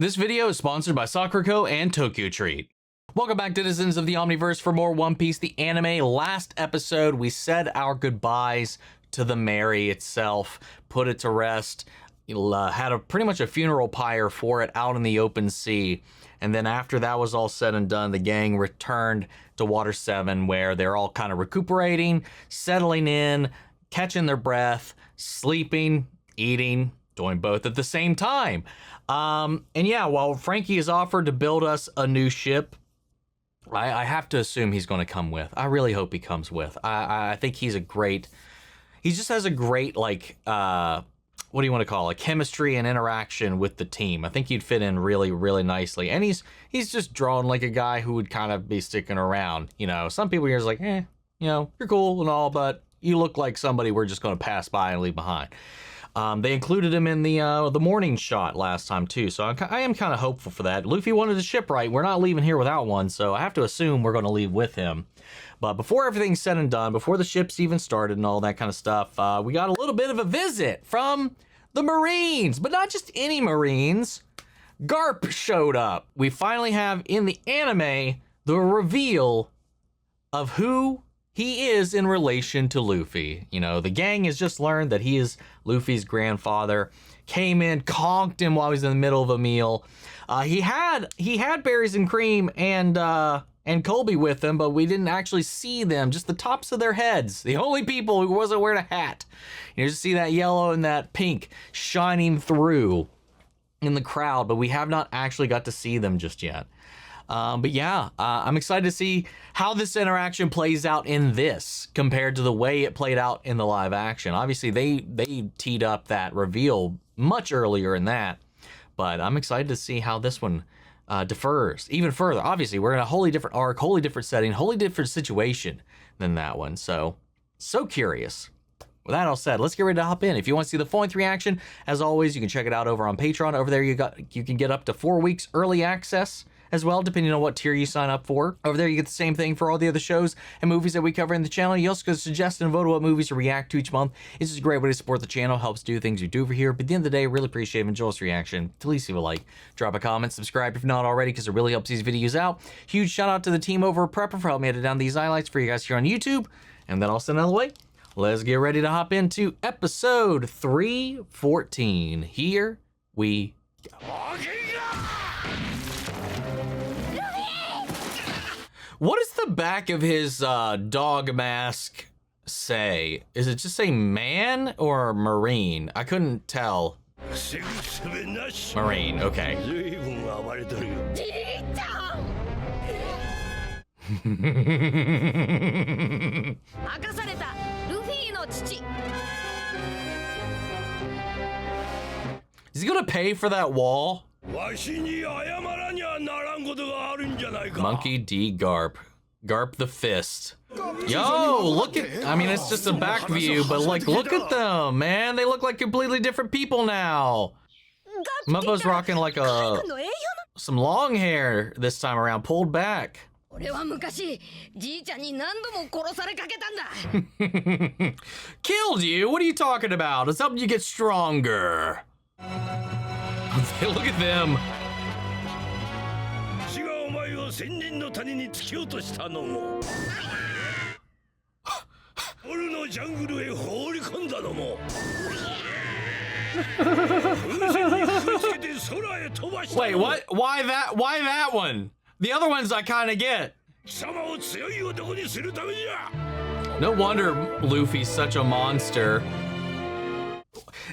This video is sponsored by Sakura and Tokyo Treat. Welcome back, citizens of the Omniverse, for more One Piece, the anime. Last episode, we said our goodbyes to the Mary itself, put it to rest, had pretty much a funeral pyre for it out in the open sea. And then after that was all said and done, the gang returned to Water 7, where they're all kind of recuperating, settling in, catching their breath, sleeping, eating, doing both at the same time. And yeah, while Franky is offered to build us a new ship, I have to assume he's going to come with. I really hope he comes with. I think he just has a great, like, what do you want to call it? Chemistry and interaction with the team. I think he'd fit in really, really nicely. And he's just drawn like a guy who would kind of be sticking around. You know, some people here is like, you know, you're cool and all, but you look like somebody we're just going to pass by and leave behind. They included him in the morning shot last time too, so I am kind of hopeful for that. Luffy wanted a shipwright. We're not leaving here without one, so I have to assume we're going to leave with him. But before everything's said and done, before the ships even started and all that kind of stuff, we got a little bit of a visit from the Marines, but not just any Marines. Garp showed up. We finally have in the anime the reveal of who he is in relation to Luffy. You know, the gang has just learned that he is Luffy's grandfather. Came in, conked him while he was in the middle of a meal. He had Berries and Cream and Coby with him, but we didn't actually see them, just the tops of their heads. The only people who wasn't wearing a hat. You just see that yellow and that pink shining through in the crowd, but we have not actually got to see them just yet. But yeah, I'm excited to see how this interaction plays out in this compared to the way it played out in the live action. Obviously, they teed up that reveal much earlier in that, but I'm excited to see how this one differs even further. Obviously, we're in a wholly different arc, wholly different setting, wholly different situation than that one. So curious. With that all said, let's get ready to hop in. If you want to see the full-length reaction, as always, you can check it out over on Patreon. Over there, you can get up to 4 weeks early access as well, depending on what tier you sign up for. Over there, you get the same thing for all the other shows and movies that we cover in the channel. You also can suggest and vote on what movies to react to each month. It's just a great way to support the channel, helps do things we do over here. But at the end of the day, I really appreciate it. Enjoy this reaction. Please leave a like, drop a comment, subscribe if not already, because it really helps these videos out. Huge shout out to the team over at Prepper for helping me edit down these highlights for you guys here on YouTube. And then I'll send it out of the way. Let's get ready to hop into episode 314. Here we go. What does the back of his dog mask say? Is it just say man or Marine? I couldn't tell. Marine, okay. Is he gonna pay for that wall? Monkey D. Garp. Garp the Fist. Yo, look at, I mean, it's just a back view, but like, look at them, man. They look like completely different people now. Muppo's rocking like some long hair this time around, pulled back. Killed you? What are you talking about? It's helping you get stronger. Look at them. Wait, what? Why that one? The other ones I kind of get. No wonder Luffy's such a monster.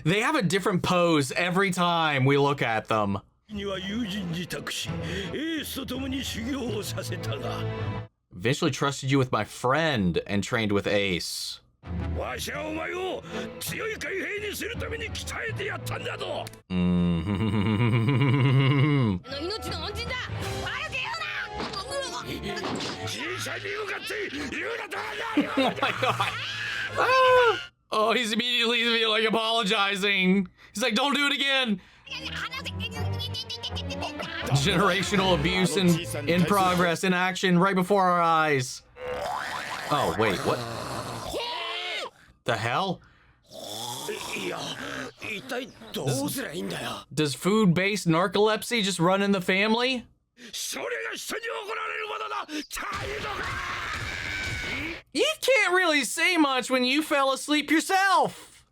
They have a different pose every time we look at them. Eventually trusted you with my friend and trained with Ace. Oh my god. Oh, he's immediately like apologizing. He's like, don't do it again. Generational abuse in progress, in action, right before our eyes. Oh, wait, what? The hell? Does food-based narcolepsy just run in the family? You can't really say much when you fell asleep yourself.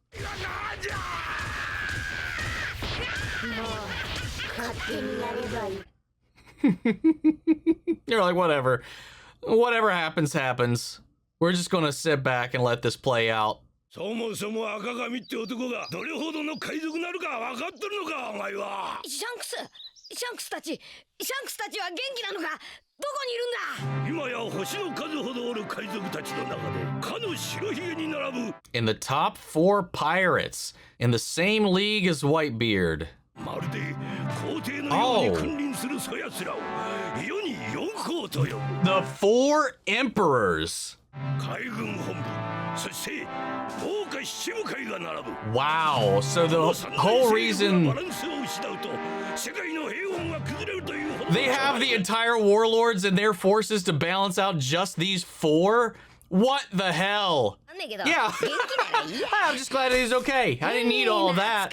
You're like, whatever. Whatever happens, happens. We're just gonna sit back and let this play out. そもそも赤髪って男がどれほどの海賊なのか分かってるのかお前は。シャンクスたちは元気なのか。どこにいるんだ。今や星の数ほどおる海賊たちの中でかの白ひげに並ぶ。In the top 4 pirates in the same league as Whitebeard. まるで皇帝のように君臨するそやつらを世に四皇と呼ぶ。The 4 emperors. 海軍本部、そして豪華七部会が並ぶ。Wow, so the whole reason they have the entire warlords and their forces to balance out just these 4? What the hell? Yeah, I'm just glad he's okay. I didn't need all of that.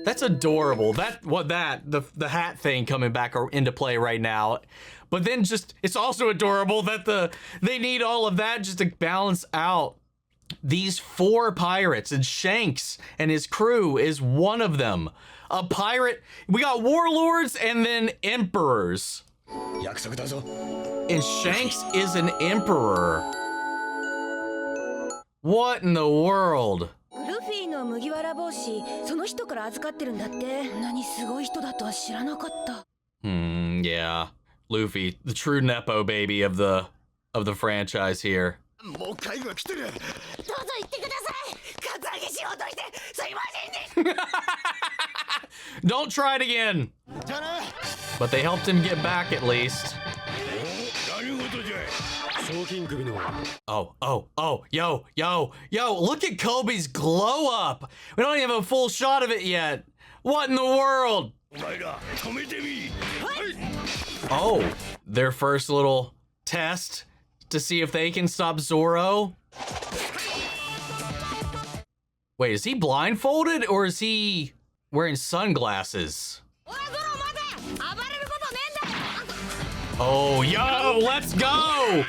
That's adorable. The hat thing coming back into play right now. But then it's also adorable that they need all of that just to balance out these 4 pirates, and Shanks and his crew is one of them. A pirate, we got warlords and then emperors. And Shanks is an emperor. What in the world? Luffy の麦わら帽子、その人から預かってるんだって。何すごい人だとは知らなかった。Yeah. Luffy, the true Nepo baby of the franchise here. Don't try it again. But they helped him get back at least. Oh, yo, look at Coby's glow up. We don't even have a full shot of it yet. What in the world? Oh, their first little test to see if they can stop Zoro. Wait, is he blindfolded or is he wearing sunglasses? Oh, yo, let's go!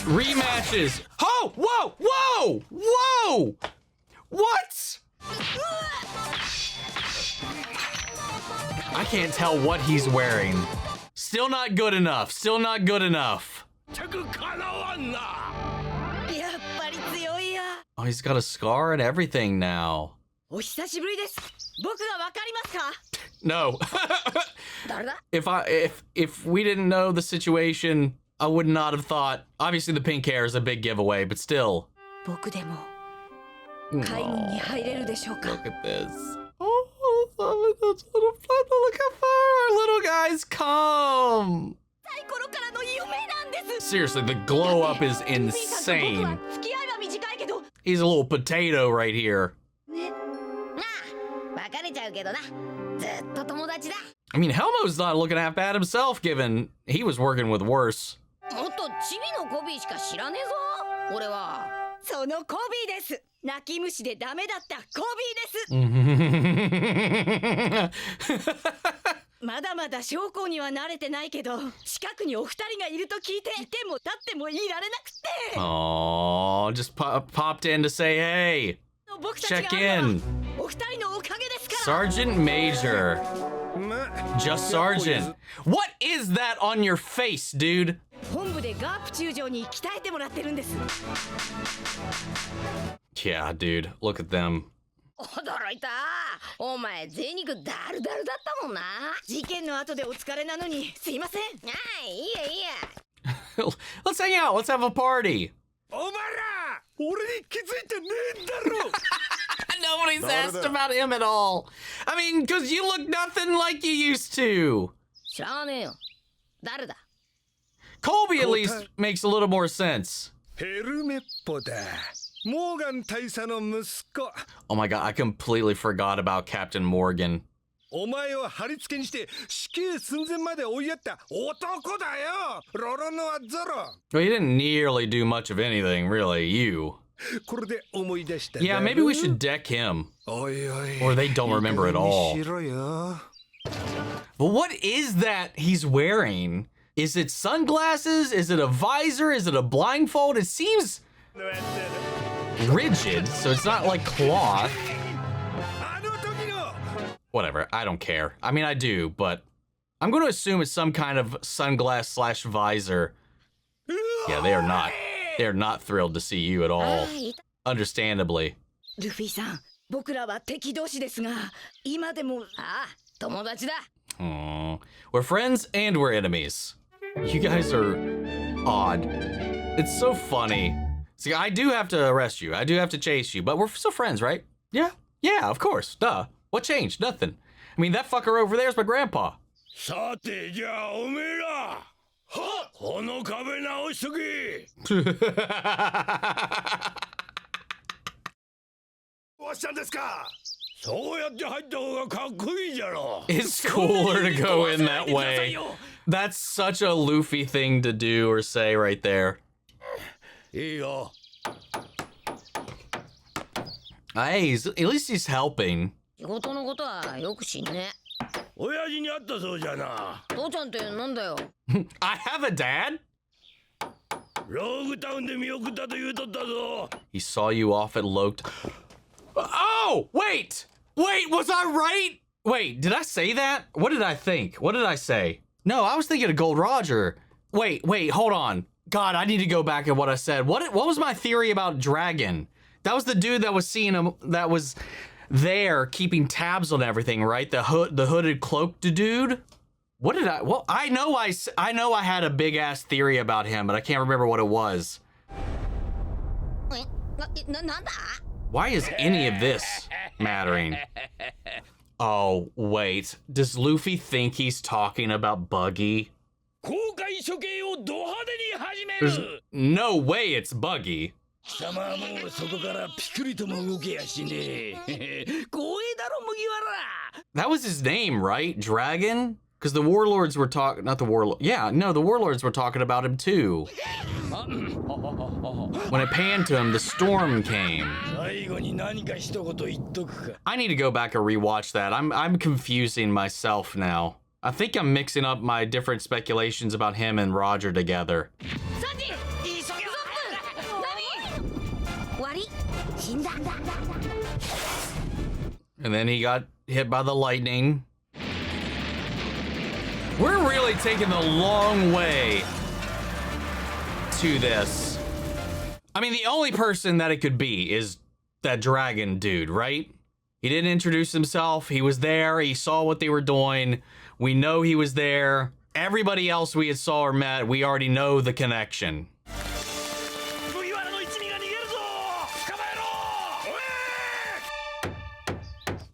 Rematches. Oh, whoa! What? I can't tell what he's wearing. Still not good enough. Oh, he's got a scar and everything now. No. If we didn't know the situation, I would not have thought. Obviously, the pink hair is a big giveaway, but still. Look at this. Oh, look how far our little guys come. Seriously, the glow up is insane. He's a little potato right here. I mean, Helmo's not looking half bad himself, given he was working with worse. そのコビーです。泣き虫でダメだったコビーです。まだまだ将校には慣れてないけど、近くにお二人がいると聞いて、いても立ってもいられなくて。Oh, just popped in to say hey. Check in. お二人のおかげですから。 Sergeant Major. Just Sergeant. What is that on your face, dude? 本部でガープ中将に鍛えてもらってるんです。 Yeah, dude. Look at them. 驚いた。お前贅肉ダルダルだったもんな。事件の後でお疲れなのにすいません。ああ、いいやいいや。Let's hang out. Let's have a party. お前ら、俺に気づいてねえんだろ。Nobody's asked about him at all. I mean, because you look nothing like you used to. 知らねえよ。誰だ? Coby at least makes a little more sense. ヘルメッポだ。モーガン大佐の息子。 Oh my god, I completely forgot about Captain Morgan. お前を貼り付けにして死刑寸前まで追いやった男だよ。ロロノアゾロ。Well, he didn't nearly do much of anything, really. You. Yeah, maybe we should deck him. Or they don't remember at all. But what is that he's wearing? Is it sunglasses? Is it a visor? Is it a blindfold? It seems rigid, so it's not like cloth. Whatever, I don't care. I mean, I do, but I'm going to assume it's some kind of sunglass slash visor. Yeah, they are not. They're not thrilled to see you at all. Understandably. Luffy-san, 僕らは敵同士ですが、今でも、友達だ。Aww. We're friends and we're enemies. You guys are odd. It's so funny. See, I do have to arrest you. I do have to chase you, but we're still friends, right? Yeah? Yeah, of course. Duh. What changed? Nothing. I mean, that fucker over there is my grandpa. さてじゃあおめえらこの壁直しとけどうしたんですかそうやって入った方がかっこいいじゃろ It's cooler to go in that way. That's such a Luffy thing to do or say right there. いいよ Hey, at least he's helping. 仕事のことはよく知んね。親父に会ったそうじゃな父ちゃんってなんだよ。I have a dad? ローグタウンで見送ったと言うとったぞ He saw you off at Loked. Oh, wait! Wait, was I right? Wait, did I say that? What did I think? What did I say? No, I was thinking of Gold Roger. Wait, hold on. God, I need to go back at what I said. What was my theory about Dragon? That was the dude that was seeing him, that was there keeping tabs on everything, right? The hooded cloaked dude. What did I? Well, I know I had a big ass theory about him, but I can't remember what it was. Why is any of this mattering? Oh, wait. Does Luffy think he's talking about Buggy? There's no way it's Buggy. That was his name, right? Dragon? Because the warlords were talking, not the warlord. Yeah, no, the warlords were talking about him too. When it panned to him, the storm came. I need to go back and rewatch that. I'm confusing myself now. I think I'm mixing up my different speculations about him and Roger together. And then he got hit by the lightning. We're really taking the long way to this. I mean, the only person that it could be is that dragon dude, right? He didn't introduce himself. He was there. He saw what they were doing. We know he was there. Everybody else we had saw or met, we already know the connection.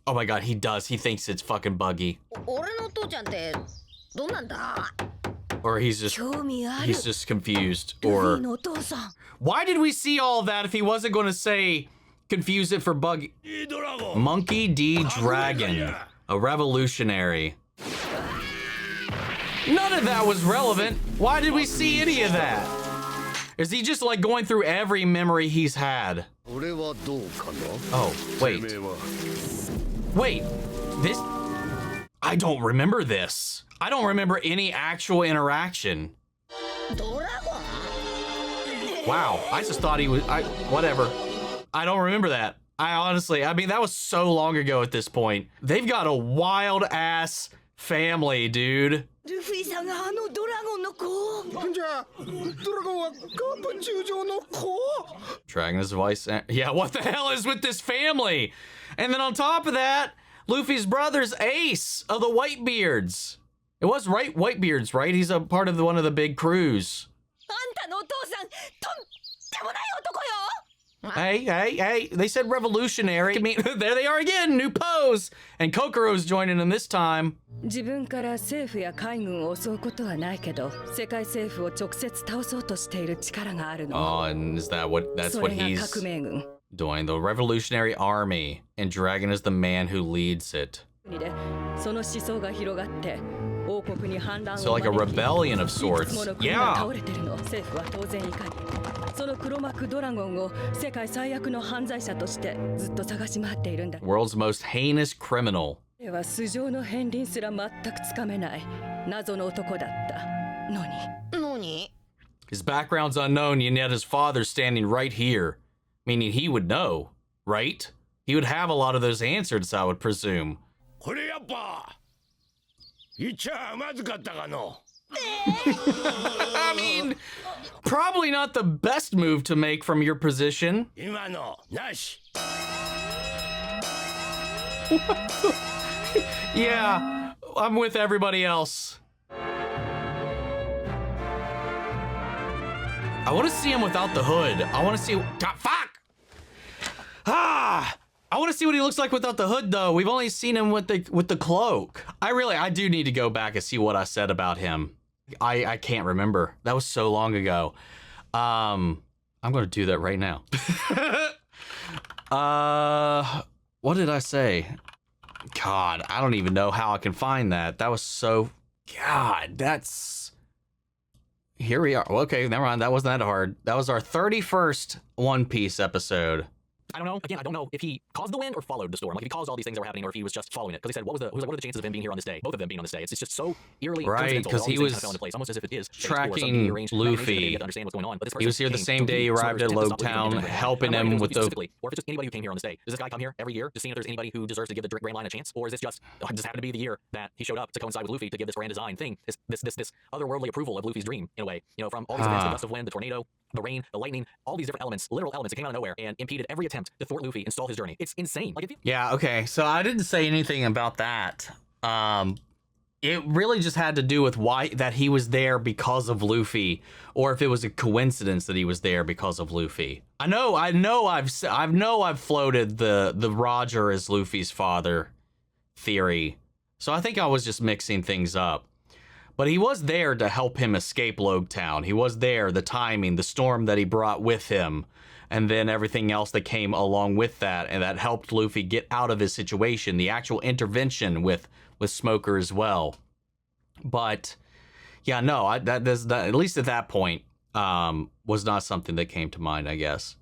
Oh my god, he does. He thinks it's fucking Buggy. Or he's just confused. Or why did we see all of that if he wasn't going to say confuse it for Buggy? Monkey D. Dragon, a revolutionary. None of that was relevant. Why did we see any of that? Is he just like going through every memory he's had? Oh, wait. Wait, this... I don't remember this. I don't remember any actual interaction. Wow, I just thought he was... whatever. I don't remember that. I mean, that was so long ago at this point. They've got a wild-ass family, dude. Dragon's voice. Yeah, what the hell is with this family? And then on top of that, Luffy's brother's Ace of the Whitebeards. It was right, Whitebeards, right? He's a part of one of the big crews. Hey, they said revolutionary. I mean, there they are again, new pose. And Kokoro's joining them this time. Oh, and is that's what he's doing, the revolutionary army. And Dragon is the man who leads it. So like a rebellion of sorts. Yeah. その黒幕ドラゴンを世界最悪の犯罪者としてずっと探し回っているんだ。 World's most heinous criminal. では素性の片鱗すら全くつかめない謎の男だったのに。何？ His background's unknown, and yet his father's standing right here. Meaning he would know, right? He would have a lot of those answers, I would presume. これやっぱ言っちゃまずかったかの。 I mean, probably not the best move to make from your position. 今のなし。 Yeah, I'm with everybody else. I want to see him without the hood. I want to see... God, fuck! I want to see what he looks like without the hood, though. We've only seen him with the cloak. I do need to go back and see what I said about him. I can't remember. That was so long ago. I'm going to do that right now. What did I say? God, I don't even know how I can find that. That was so... God, that's... Here we are. Okay, never mind. That wasn't that hard. That was our 31st One Piece episode. I don't know. Again, I don't know if he caused the wind or followed the storm. Like if he caused all these things that were happening, or if he was just following it. Because he said, what are the chances of him being here on this day? Both of them being on this day. It's just so eerily right, because he was fell into place, almost as if it is tracking Luffy. to understand what's going on. But He was here the same day he arrived at Lobetown, helping him with the... Or if it's just anybody who came here on this day. Does this guy come here every year, just seeing if there's anybody who deserves to give the Grand Line a chance? Or is this just happened to be the year that he showed up to coincide with Luffy to give this grand design thing, this otherworldly approval of Luffy's dream, in a way? You know, from all these events, the gust of wind, the tornado, the rain, the lightning, all these different elements, literal elements that came out of nowhere and impeded every attempt to thwart Luffy and stall his journey. It's insane. Like, if you... Yeah, okay. So I didn't say anything about that. It really just had to do with why that he was there because of Luffy, or if it was a coincidence that he was there because of Luffy. I know I've floated the Roger as Luffy's father theory. So I think I was just mixing things up. But he was there to help him escape Lobetown. He was there, the timing, the storm that he brought with him, and then everything else that came along with that, and that helped Luffy get out of his situation, the actual intervention with Smoker as well. But yeah, no, that at least at that point was not something that came to mind, I guess.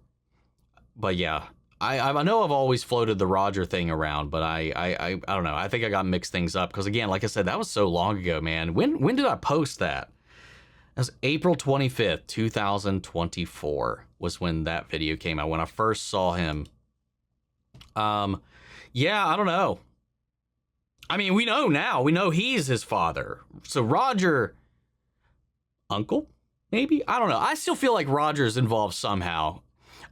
But yeah, I know I've always floated the Roger thing around, but I don't know. I think I got mixed things up because, again, like I said, that was so long ago, man. When did I post that? That was April 25th, 2024 was when that video came out, when I first saw him. Yeah, I don't know. I mean, we know now. We know he's his father. So Roger, uncle, maybe? I don't know. I still feel like Roger's involved somehow.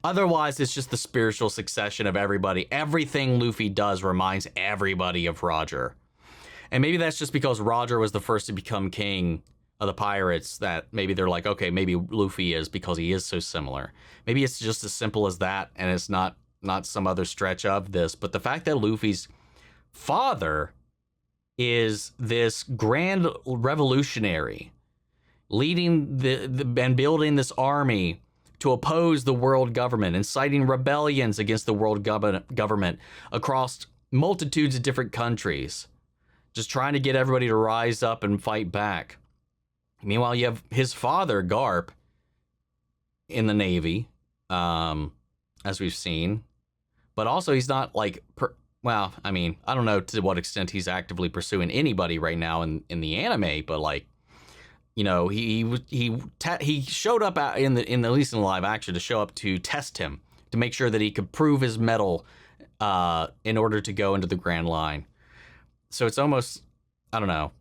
Otherwise, it's just the spiritual succession of everybody. Everything Luffy does reminds everybody of Roger. And maybe that's just because Roger was the first to become king of the pirates, that maybe they're like, okay, maybe Luffy is because he is so similar. Maybe it's just as simple as that, and it's not some other stretch of this. But the fact that Luffy's father is this grand revolutionary leading and building this army to oppose the world government, inciting rebellions against the world government across multitudes of different countries, just trying to get everybody to rise up and fight back. Meanwhile, you have his father, Garp, in the Navy, as we've seen. But also, he's not like, well, I mean, I don't know to what extent he's actively pursuing anybody right now in the anime, but like, you know, he showed up in the at least in the live action to show up to test him, to make sure that he could prove his mettle in order to go into the Grand Line. So it's almost, I don't know,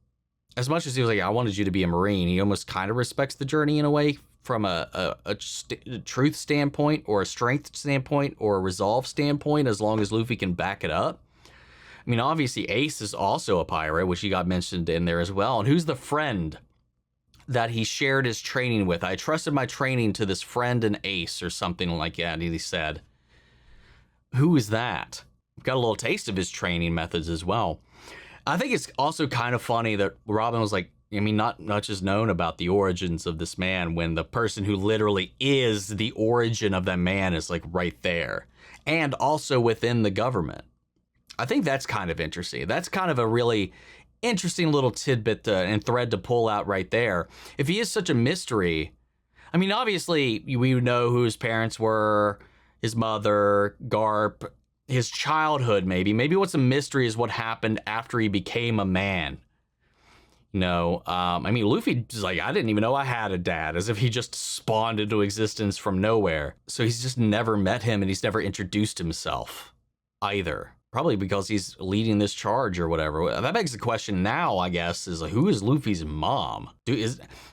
as much as he was like, I wanted you to be a Marine, he almost kind of respects the journey in a way, from a truth standpoint, or a strength standpoint, or a resolve standpoint, as long as Luffy can back it up. I mean, obviously Ace is also a pirate, which he got mentioned in there as well. And who's the friend that he shared his training with? I trusted my training to this friend in Ace, or something like that, he said. Who is that? Got a little taste of his training methods as well. I think it's also kind of funny that Robin was like, I mean, not much is known about the origins of this man, when the person who literally is the origin of that man is like right there, and also within the government. I think that's kind of interesting. That's kind of a really interesting little tidbit and thread to pull out right there. If he is such a mystery, I mean, obviously, we know who his parents were, his mother, Garp, his childhood, maybe. Maybe what's a mystery is what happened after he became a man. I mean, Luffy's like, I didn't even know I had a dad, as if he just spawned into existence from nowhere. So he's just never met him, and he's never introduced himself either. Probably because he's leading this charge or whatever. That begs the question now, I guess, is like, who is Luffy's mom?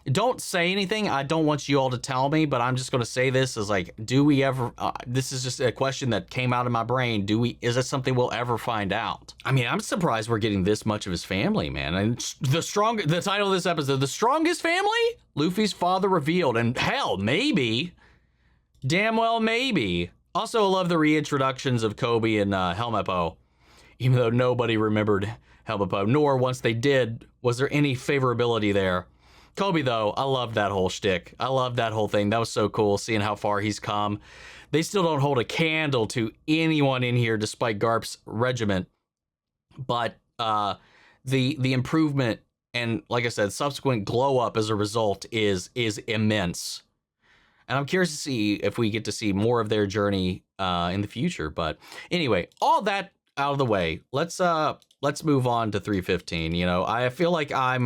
Don't say anything. I don't want you all to tell me, but I'm just going to say this as like, do we ever, this is just a question that came out of my brain. Is that something we'll ever find out? I mean, I'm surprised we're getting this much of his family, man. And the title of this episode, The Strongest Family? Luffy's father revealed. And hell, maybe, damn well maybe. Also, I love the reintroductions of Coby and Helmeppo, even though nobody remembered Helmeppo, nor once they did, was there any favorability there. Coby, though, I love that whole shtick. I love that whole thing. That was so cool, seeing how far he's come. They still don't hold a candle to anyone in here, despite Garp's regiment. But the improvement and, like I said, subsequent glow up as a result is immense. And I'm curious to see if we get to see more of their journey in the future. But anyway, all that out of the way, let's move on to 315. I feel like I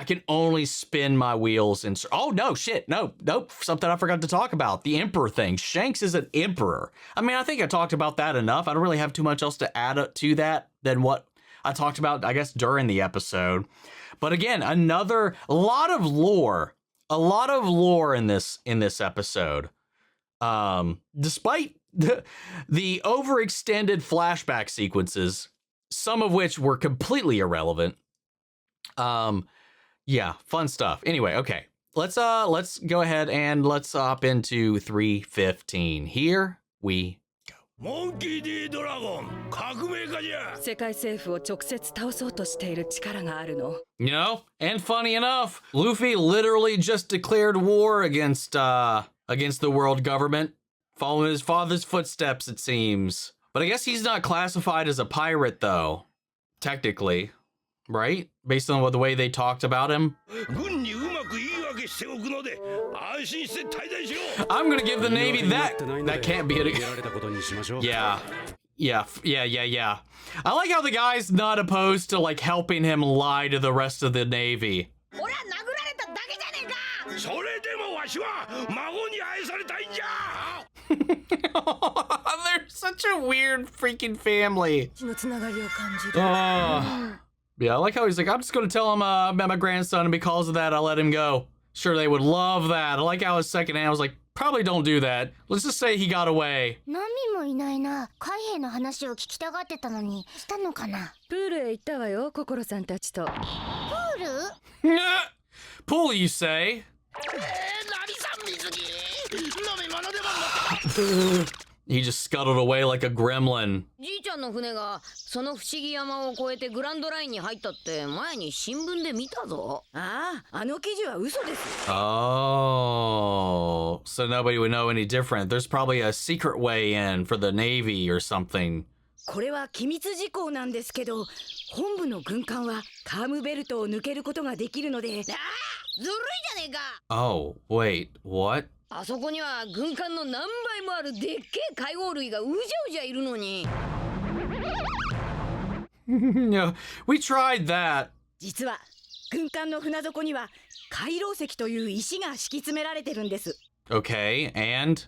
can only spin my wheels and oh no, shit, nope, something I forgot to talk about, the emperor thing. Shanks is an emperor. I mean, I think I talked about that enough. I don't really have too much else to add to that than what I talked about, I guess, during the episode. But again, a lot of lore in this episode. Despite the overextended flashback sequences, some of which were completely irrelevant. Yeah, fun stuff. Anyway, okay. Let's go ahead and let's hop into 315. Here we go. Monkey D. Dragon, 革命家じゃ。世界政府を直接倒そうとしている力があるの。And funny enough, Luffy literally just declared war against the world government, following his father's footsteps, it seems. But I guess he's not classified as a pirate, though, technically, right? Based on the way they talked about him. I'm gonna give the Navy that. That can't be it. Yeah. I like how the guy's not opposed to like helping him lie to the rest of the Navy. They're such a weird freaking family. Yeah, I like how he's like, I'm just gonna tell him about my grandson, and because of that, I'll let him go. Sure, they would love that. I like how his second hand was like, probably don't do that. Let's just say he got away. Nami もいないな。海兵の話を聞きたがってたのに、したのかな。プールへ行ったわよ、心さんたちと。プール？ Pool, you say? He just scuttled away like a gremlin. じいちゃんの船がその不思議山を越えてグランドラインに入ったって前に新聞で見たぞ。ああ、あの記事は嘘です。Oh, so nobody would know any different. There's probably a secret way in for the Navy or something. これは機密事項なんですけど、本部の軍艦はカームベルトを抜けることができるので。ああ、ずるいじゃねえか。Oh, wait, what? あそこには軍艦の何倍もあるでっけえ海王類がうじゃうじゃいるのに。No, we tried that. 実は軍艦の船底には海楼石という石が敷き詰められてるんです。Okay, and?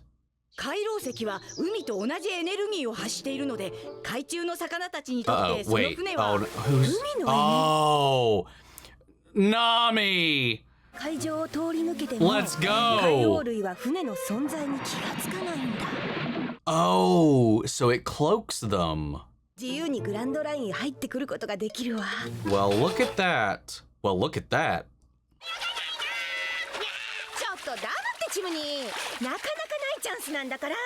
海楼石は海と同じエネルギーを発しているので、海中の魚たちにとってその船は海の Oh, Nami! 海上を通り抜けても Let's go! 海王類は船の存在に気がつかないんだ。Oh, so it cloaks them. 自由にグランドライン入ってくることができるわ。Well, look at that. Well, look at that. ちょっとダブってチムになかなかないチャンスなんだから。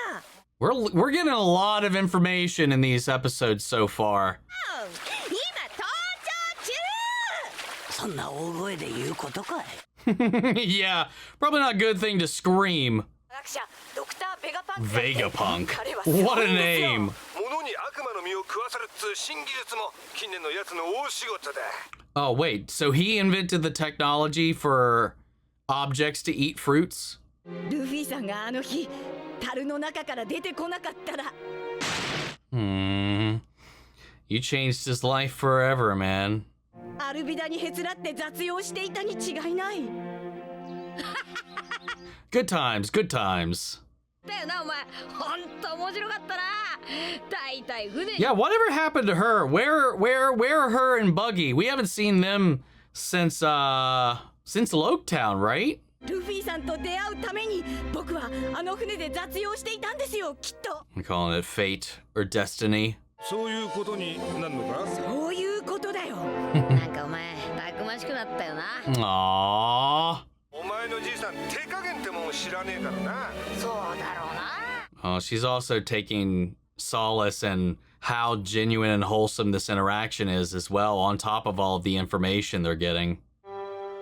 We're getting a lot of information in these episodes so far. 今登場中。そんな大声で言うことかい。Yeah, probably not a good thing to scream. Vegapunk. What a name. Oh, wait, so he invented the technology for objects to eat fruits? ルフィさんがあの日樽の中から出てこなかったら。You changed his life forever, man. アルビダにへつらって雑用していたに違いない。Good times, good times. だよなお前。ほんと面白かったな。大体船に。Yeah, whatever happened to her? Where are her and Buggy? We haven't seen them since Loketown, right? ルフィさんと出会うために僕はあの船で雑用していたんですよ、きっと。I'm calling it fate or destiny. そういうことになるのか。そういうことだよ。なんかお前たくましくなったよな。Aww. お前のじいさん手加減ってもん知らねえからな。そうだろうな。Oh, she's also taking solace in how genuine and wholesome this interaction is as well, on top of all of the information they're getting.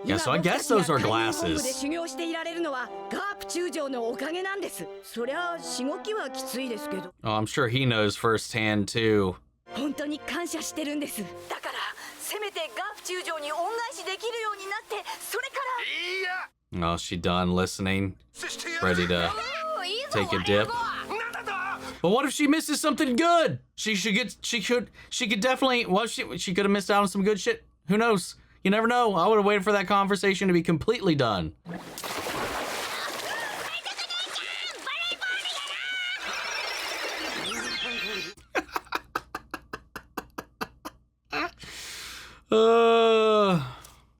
Yeah, so I guess those are 今僕たちが海軍本部で glasses. 修行していられるのはガープ中将のおかげなんです。そりゃしごきはきついですけど。 Oh, I'm sure he knows firsthand too. 本当に感謝してるんです。だからせめてガープ中将に恩返しできるようになって、それから。いや。 Oh, she done listening, してやる。 ready to おいいぞ take a dip. なんだと。 But what if she misses something good? She could definitely, well, she could have missed out on some good shit. Who knows? You never know. I would have waited for that conversation to be completely done.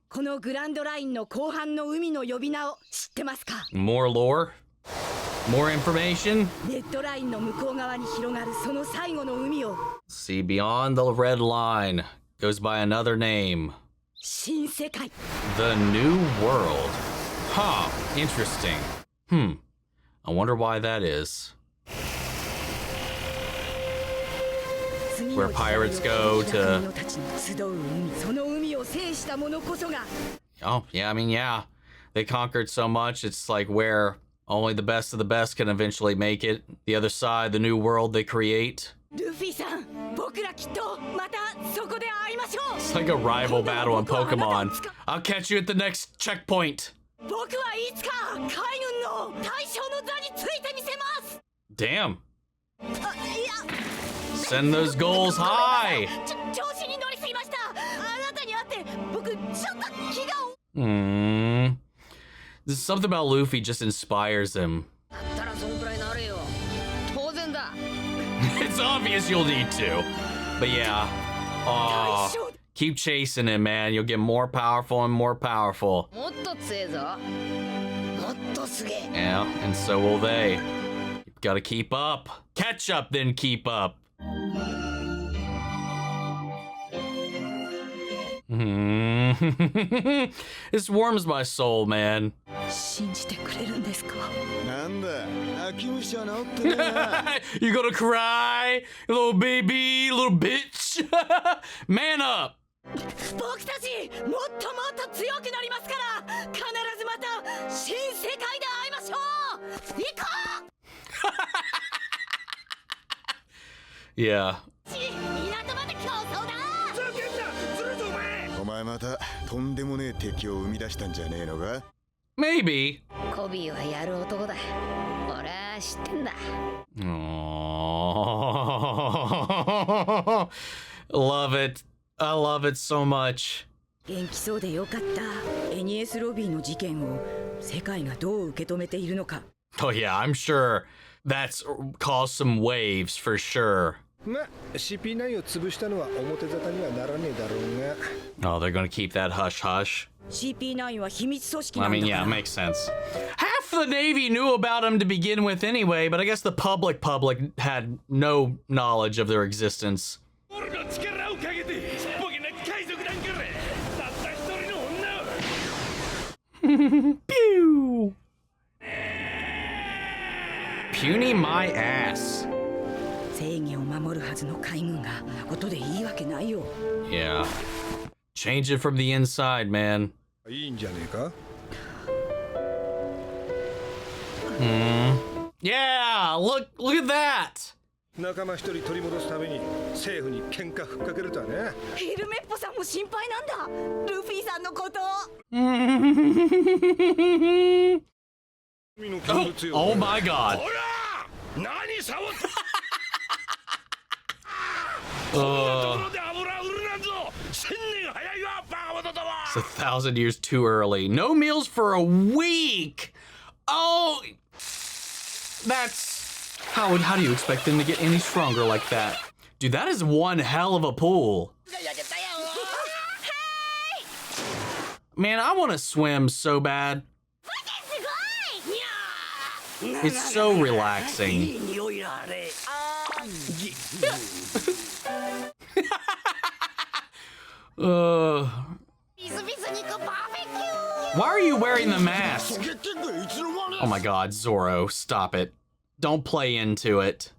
このグランドラインの後半の海の呼び名を知ってますか？ More lore? More information? レッドラインの向こう側に広がるその最後の海を See, beyond the red line goes by another name. 新世界。 The New World. Huh, interesting. I wonder why that is. Where pirates go to... その海を制した者こそが Oh, yeah, I mean, yeah. They conquered so much, it's like where only the best of the best can eventually make it. The other side, the new world they create. ルフィさん、僕らきっとまたそこで会いましょう。 It's like a rival battle in Pokemon. I'll catch you at the next checkpoint. 僕はいつか海軍の大将の座についてみせます。 Damn. あ、いや。 Send those goals high. 調子に乗りすぎました。あなたに会って僕ちょっと気が。There's something about Luffy just inspires him. だったらそんくらいなれよ。当然だ。It's obvious you'll need to. But yeah. Keep chasing him, man. You'll get more powerful and more powerful. もっと強えぞ。もっとすげえ。 Yeah, and so will they. You've got to keep up. Catch up, then keep up. This warms my soul, man. 信じてくれるんですか？なんだ、泣き虫は治ってねえな。 You gonna cry, little baby, little bitch? Man up. 僕たちもっともっと強くなりますから、必ずまた新世界で会いましょう。行こう。 Yeah. 港まで競争だ。ふざけんな、ずるぞお前。お前またとんでもねえ敵を生み出したんじゃねえのか。 Maybe. コビーはやる男だ。俺は知ってんだ。 Aww. Love it. I love it so much. 元気そうでよかった。エニエスロビーの事件を世界がどう受け止めているのか。 Oh yeah, I'm sure that's caused some waves for sure. ま、CP9 を潰したのは表沙汰にはならねえだろうが。 Oh, they're gonna keep that hush hush. CP9 は秘密組織な I んだ mean, か yeah, ら。 it makes sense. Half the Navy knew about him to begin with anyway, but I guess the public had no knowledge of their existence. 俺の力をかけて、ボケな海賊団からたった一人の女を。 Pew! Puny my ass. 正義を守るはずの海軍が音でいいわけないよ。 Yeah. Change it from the inside, man. いいんじゃねえか。 Yeah, look at that. 仲間一人取り戻すために政府に喧嘩ふっかけるとはね。ヘルメッポさんも心配なんだ。ルフィさんのこと。Oh my god. It's 1,000 years too early. No meals for a week. Oh, that's how do you expect them to get any stronger like that? Dude, that is one hell of a pool. Man, I want to swim so bad. It's so relaxing. Why are you wearing the mask? Oh my god, Zoro, stop it. Don't play into it.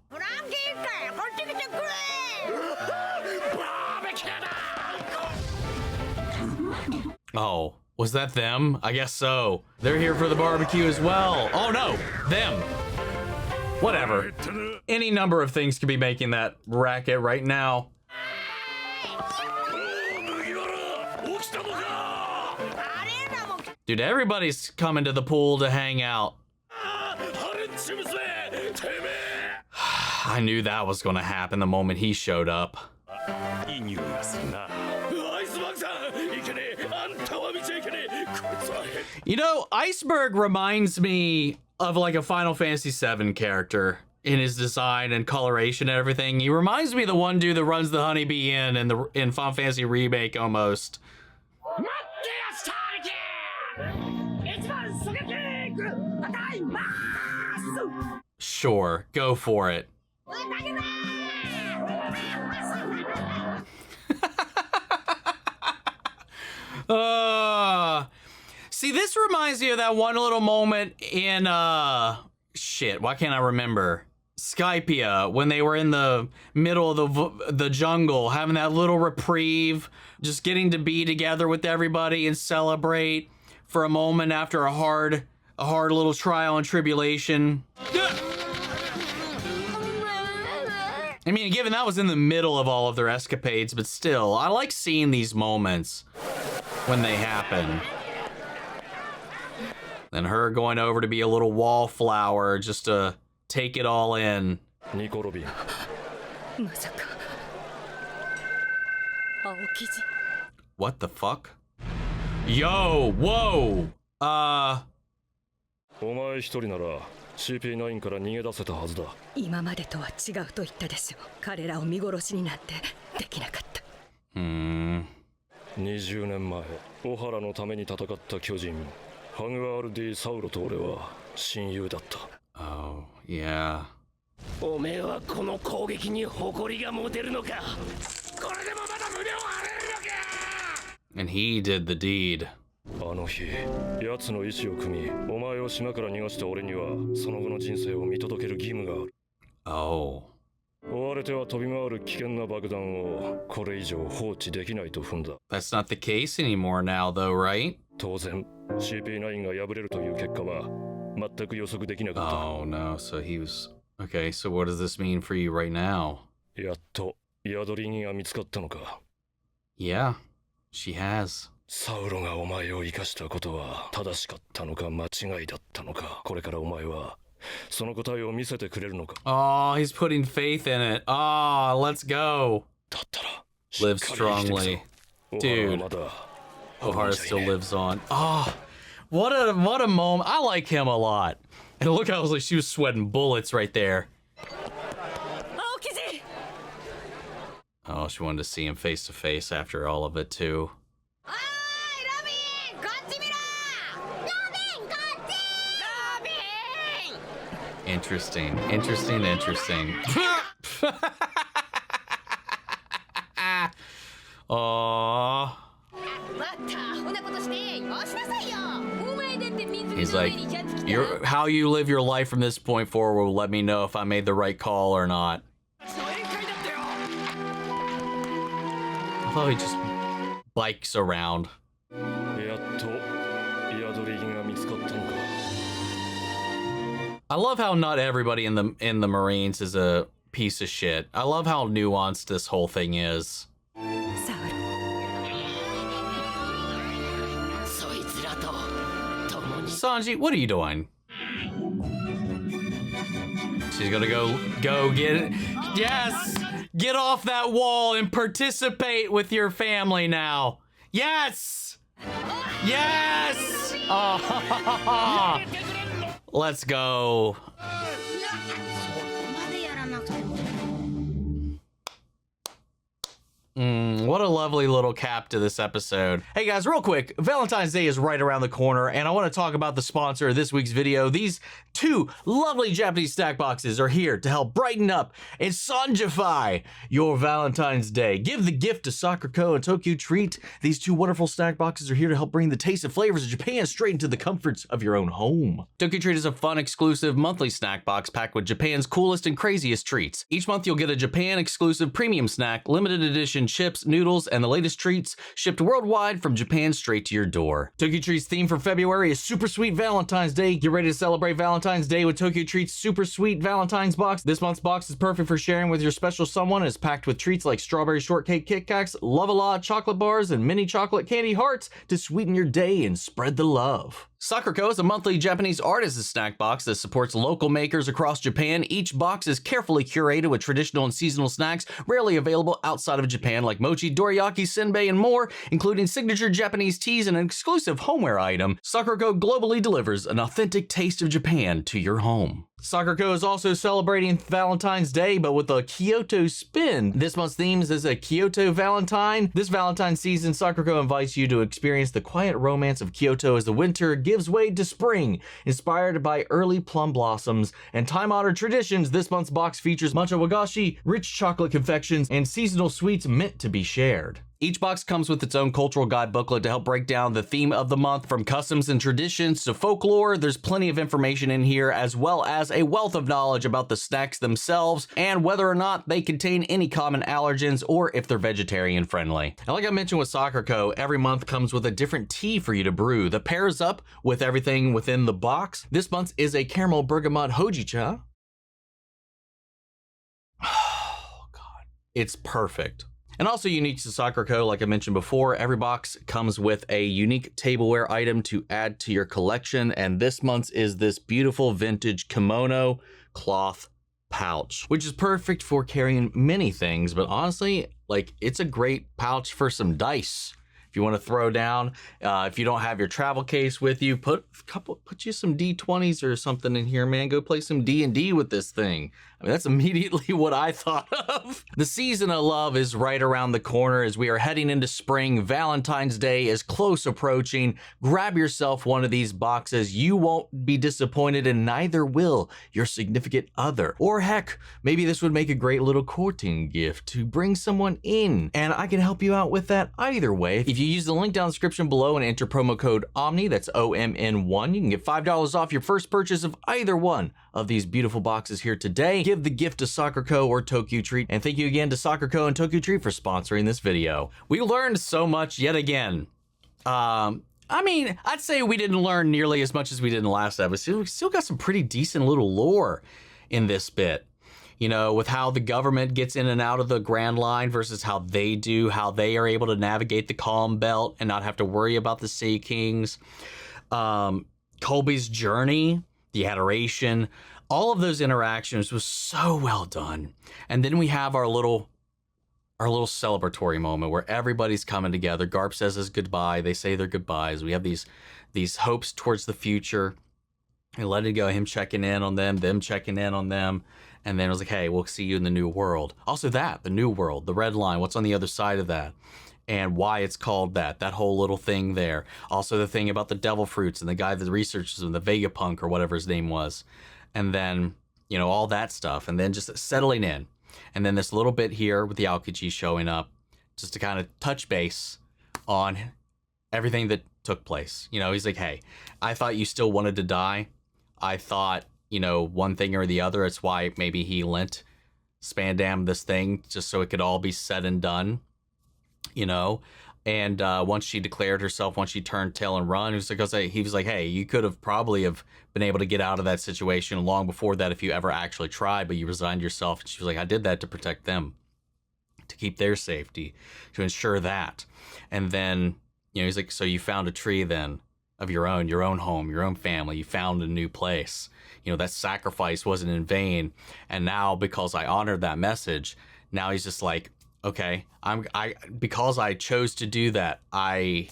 Oh, was that them? I guess so. They're here for the barbecue as well. Oh no, them. Whatever. Any number of things could be making that racket right now. Dude, everybody's coming to the pool to hang out. I knew that was gonna happen the moment he showed up. You know, Iceberg reminds me of like a Final Fantasy VII character in his design and coloration and everything. He reminds me of the one dude that runs the Honeybee Inn in Final Fantasy Remake almost. Sure, go for it. See, this reminds me of that one little moment in, shit, why can't I remember? Skypia, when they were in the middle of the jungle, having that little reprieve, just getting to be together with everybody and celebrate for a moment after a hard little trial and tribulation. I mean, given that was in the middle of all of their escapades, but still, I like seeing these moments when they happen. And her going over to be a little wallflower just to take it all in. What the fuck? Yo, whoa! お前一人なら CP9 から逃げ出せたはずだ。今までとは違うと言ったでしょ。彼らを見殺しになってできなかった。20年前、オハラのために戦った巨人、ハンガール・ディ・サウロと俺は親友だった。Oh, yeah. おめえはこの攻撃に誇りが持てるのか。これでもまだ胸を張れるのか。And he did the deed. あの日、奴の意志を組み、お前を島から逃がした俺には、その後の人生を見届ける義務がある。Oh. 追われては飛び回る危険な爆弾をこれ以上放置できないと踏んだ。That's not the case anymore now, though, right? 当然、CP9 が敗れるという結果は全く予測できなかった。Oh no, so he was... Okay, so what does this mean for you right now? やっと宿り木が見つかったのか。Yeah, she has. サウロがお前を生かしたことは正しかったのか間違いだったのか。これからお前はその答えを見せてくれるのか。Oh, he's putting faith in it. Oh, let's go. だったら Live strongly. Dude, O'Hara still lives on. Oh, what a moment. I like him a lot. And look how like she was sweating bullets right there. Oh, she wanted to see him face to face after all of it too. Interesting. Aww. He's like, how you live your life from this point forward will let me know if I made the right call or not. I thought he just bikes around. I love how not everybody in the Marines is a piece of shit. I love how nuanced this whole thing is. Sanji, what are you doing? She's gonna go get it. Yes! Get off that wall and participate with your family now. Yes! Yes! Oh, let's go. What a lovely little cap to this episode. Hey guys, real quick, Valentine's Day is right around the corner, and I want to talk about the sponsor of this week's video. These two lovely Japanese snack boxes are here to help brighten up and sonjify your Valentine's Day. Give the gift to Sakura Co. and Tokyo Treat. These two wonderful snack boxes are here to help bring the taste and flavors of Japan straight into the comforts of your own home. Tokyo Treat is a fun, exclusive monthly snack box packed with Japan's coolest and craziest treats. Each month you'll get a Japan-exclusive premium snack, limited edition chips, noodles, and the latest treats shipped worldwide from Japan straight to your door. Tokyo Treat's theme for February is Super Sweet Valentine's Day. Get ready to celebrate Valentine's Day with Tokyo Treat's Super Sweet Valentine's Box. This month's box is perfect for sharing with your special someone. It's packed with treats like strawberry shortcake Kit Kats, Love-A-Lot chocolate bars, and mini chocolate candy hearts to sweeten your day and spread the love. Sakura Co. is a monthly Japanese artisan snack box that supports local makers across Japan. Each box is carefully curated with traditional and seasonal snacks rarely available outside of Japan, like mochi, dorayaki, senbei, and more, including signature Japanese teas and an exclusive homeware item. Sakura Co. globally delivers an authentic taste of Japan to your home. Sakura Co. is also celebrating Valentine's Day, but with a Kyoto spin. This month's theme is a Kyoto Valentine. This Valentine's season, Sakura Co. invites you to experience the quiet romance of Kyoto as the winter gives way to spring. Inspired by early plum blossoms and time-honored traditions, this month's box features matcha wagashi, rich chocolate confections, and seasonal sweets meant to be shared. Each box comes with its own cultural guide booklet to help break down the theme of the month. From customs and traditions to folklore, there's plenty of information in here, as well as a wealth of knowledge about the snacks themselves and whether or not they contain any common allergens or if they're vegetarian friendly. And like I mentioned with Sakura Co., every month comes with a different tea for you to brew that pairs up with everything within the box. This month's is a caramel bergamot hojicha. Oh God, it's perfect. And also unique to Sakura Co., like I mentioned before, every box comes with a unique tableware item to add to your collection. And this month's is this beautiful vintage kimono cloth pouch, which is perfect for carrying many things. But honestly, like, it's a great pouch for some dice. If you want to throw down, if you don't have your travel case with you, put you some D20s or something in here, man. Go play some D&D with this thing. I mean, that's immediately what I thought of. The season of love is right around the corner as we are heading into spring. Valentine's Day is close approaching. Grab yourself one of these boxes. You won't be disappointed, and neither will your significant other. Or heck, maybe this would make a great little courting gift to bring someone in, and I can help you out with that either way. If you use the link down in the description below and enter promo code OMNI, that's OMN1, you can get $5 off your first purchase of either one of these beautiful boxes here today. Give the gift to Sakura Co. or Tokyo Treat, and thank you again to Sakura Co. and Tokyo Treat for sponsoring this video. We learned so much yet again. I mean, I'd say we didn't learn nearly as much as we did in the last episode. We still got some pretty decent little lore in this bit. You know, with how the government gets in and out of the Grand Line versus how they do, how they are able to navigate the Calm Belt and not have to worry about the Sea Kings. Coby's journey, the adoration, all of those interactions was so well done. And then we have our little celebratory moment where everybody's coming together. Garp says his goodbye. They say their goodbyes. We have these hopes towards the future. And let it go, him checking in on them checking in on them. And then it was like, hey, we'll see you in the new world. Also the new world, the red line, what's on the other side of that? And why it's called that whole little thing there. Also the thing about the devil fruits and the guy that researches them, the Vegapunk or whatever his name was. And then, you know, all that stuff. And then just settling in. And then this little bit here with the Aokiji showing up just to kind of touch base on everything that took place. You know, he's like, hey, I thought you still wanted to die. I thought, you know, one thing or the other. It's why maybe he lent Spandam this thing just so it could all be said and done. You know, And once she declared herself, once she turned tail and run, he was like, hey, you could have probably have been able to get out of that situation long before that if you ever actually tried, but you resigned yourself. And she was like, I did that to protect them, to keep their safety, to ensure that. And then, you know, he's like, so you found a tree then of your own home, your own family. You found a new place. You know, that sacrifice wasn't in vain. And now, because I honored that message, now he's just like, okay, because I chose to do that, I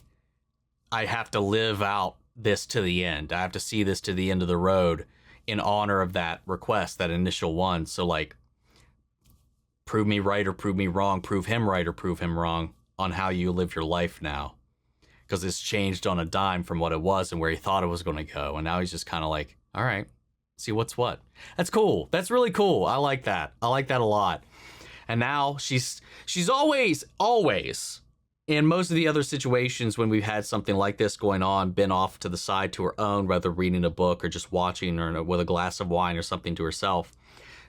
have to live out this to the end. I have to see this to the end of the road in honor of that request, that initial one. So like, prove me right or prove me wrong, prove him right or prove him wrong on how you live your life now. Because it's changed on a dime from what it was and where he thought it was going to go. And now he's just kind of like, all right, see what's what. That's cool. That's really cool. I like that. I like that a lot. And now she's always, in most of the other situations when we've had something like this going on, been off to the side to her own, whether reading a book or just watching or with a glass of wine or something to herself.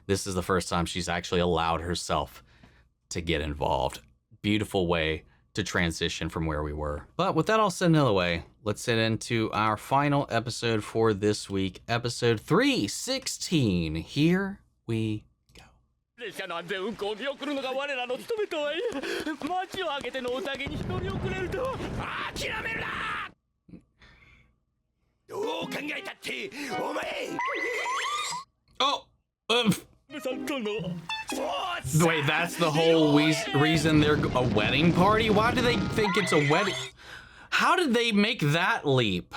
This is the first time she's actually allowed herself to get involved. Beautiful way to transition from where we were. But with that all said and out of the way, let's get into our final episode for this week, episode 316. Here we 列車の安全運行を見送るのが我らの務めとはいえ街を挙げての宴に一人遅れるとは諦めるなどう考えたってお前 Wait, that's the whole reason they're a wedding party? Why do they think it's a wedding? How did they make that leap?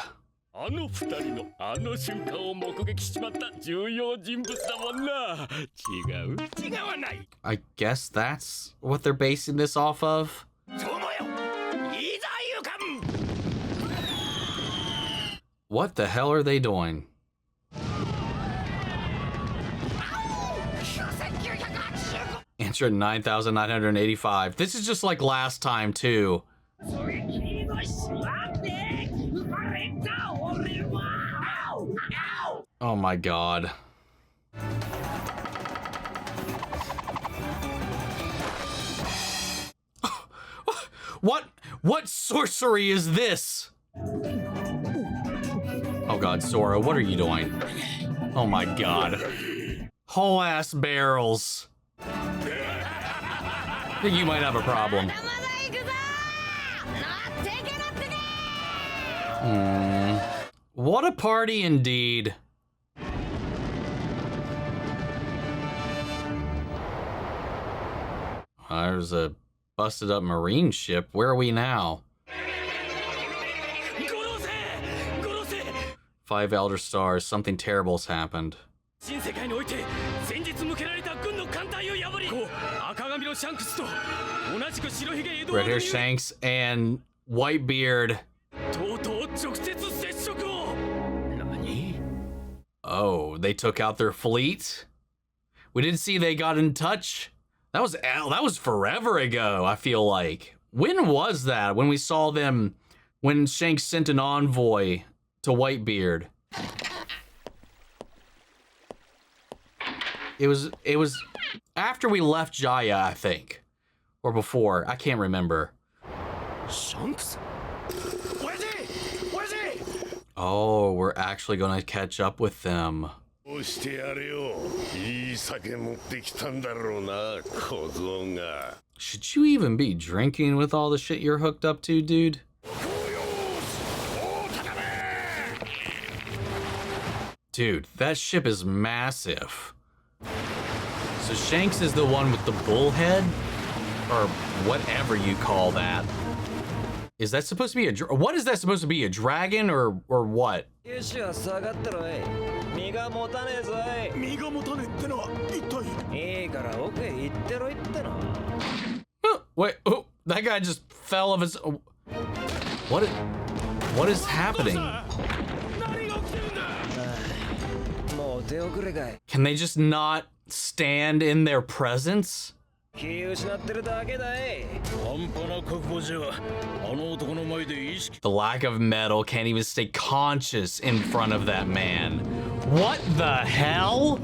あの二人のあの瞬間を目撃しちまった重要人物だもんな。違わない。 I guess that's what they're basing this off of. そうもよ。いざ行かん。 What the hell are they doing? Answer 9,985. This is just like last time too. Oh my god. What sorcery is this? Oh god, Sora, what are you doing? Oh my god. Whole ass barrels. I think you might have a problem. What a party indeed. There's a busted up marine ship. Where are we now? 5 Elder Stars. Something terrible's happened. Red hair Shanks and Whitebeard. Oh, they took out their fleet? We didn't see they got in touch? That was forever ago, I feel like. When was that? When we saw them, when Shanks sent an envoy to Whitebeard. It was after we left Jaya, I think. Or before, I can't remember. Shanks? Where's he? Oh, we're actually gonna catch up with them. Should you even be drinking with all the shit you're hooked up to, dude? Dude, that ship is massive. So Shanks is the one with the bullhead? Or whatever you call that. Is that supposed to be what is that supposed to be? A dragon or what? Wait, oh, that guy just fell of his... What is happening? Can they just not stand in their presence? The lack of metal, can't even stay conscious in front of that man. What the hell?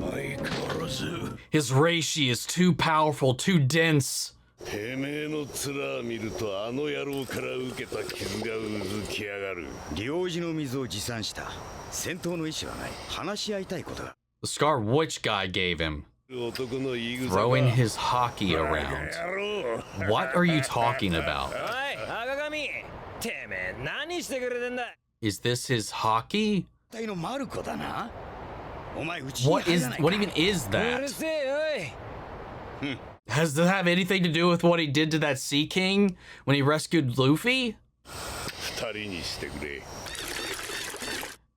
His reishi is too powerful, too dense. てめえの面見るとあの野郎から受けた傷がうずきやがる。領事の水を持参した。戦闘の意思はない。話し合いたいことが。The scar which guy gave him? Throwing his hockey around. What are you talking about? Is this his hockey? What even is that? Has that have anything to do with what he did to that Sea King when he rescued Luffy?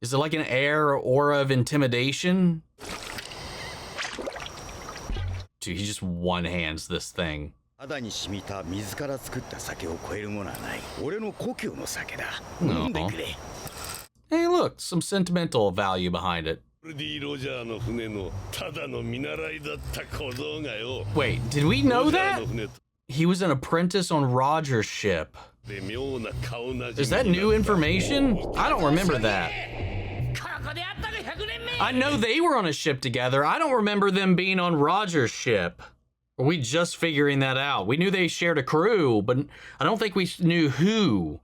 Is it like an air or aura of intimidation? Dude, he just one-hands this thing. Hey, look, some sentimental value behind it. Wait, did we know that? He was an apprentice on Roger's ship. Is that new information? I don't remember that. I know they were on a ship together. I don't remember them being on Roger's ship. Are we just figuring that out? We knew they shared a crew, but I don't think we knew who.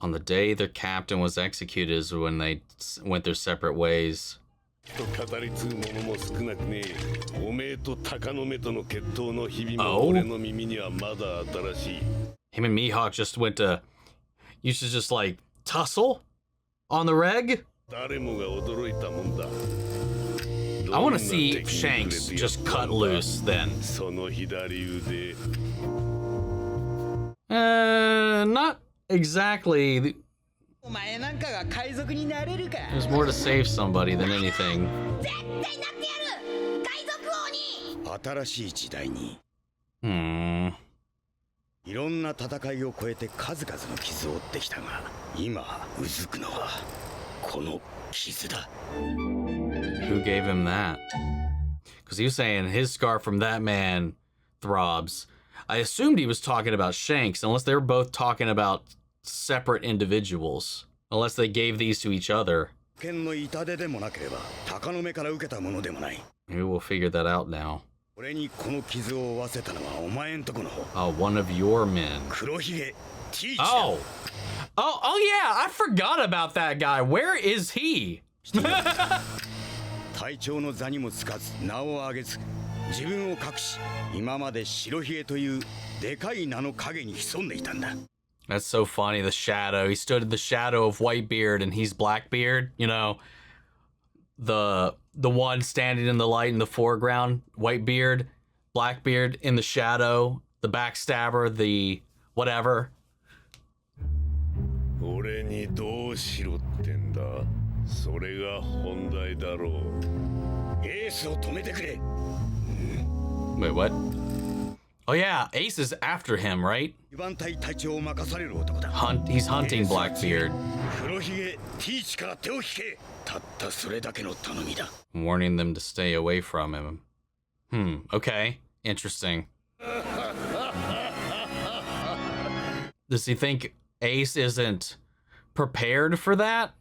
On the day their captain was executed is when they went their separate ways. Oh? Him and Mihawk just went to... You should just, like, tussle on the reg? I want to see Shanks just cut loose then. Not exactly. There's more to save somebody than anything. Who gave him that? Because he was saying his scar from that man throbs. I assumed he was talking about Shanks, unless they were both talking about separate individuals. Unless they gave these to each other. Maybe we'll figure that out now. Oh, one of your men. Oh, yeah, I forgot about that guy. Where is he? That's so funny, the shadow. He stood in the shadow of Whitebeard and he's Blackbeard, you know. The one standing in the light in the foreground, Whitebeard, Blackbeard in the shadow, the backstabber, the whatever. Wait, what? Oh yeah, Ace is after him, right? He's hunting Blackbeard. Warning them to stay away from him. Okay. Interesting. Does he think Ace isn't prepared for that?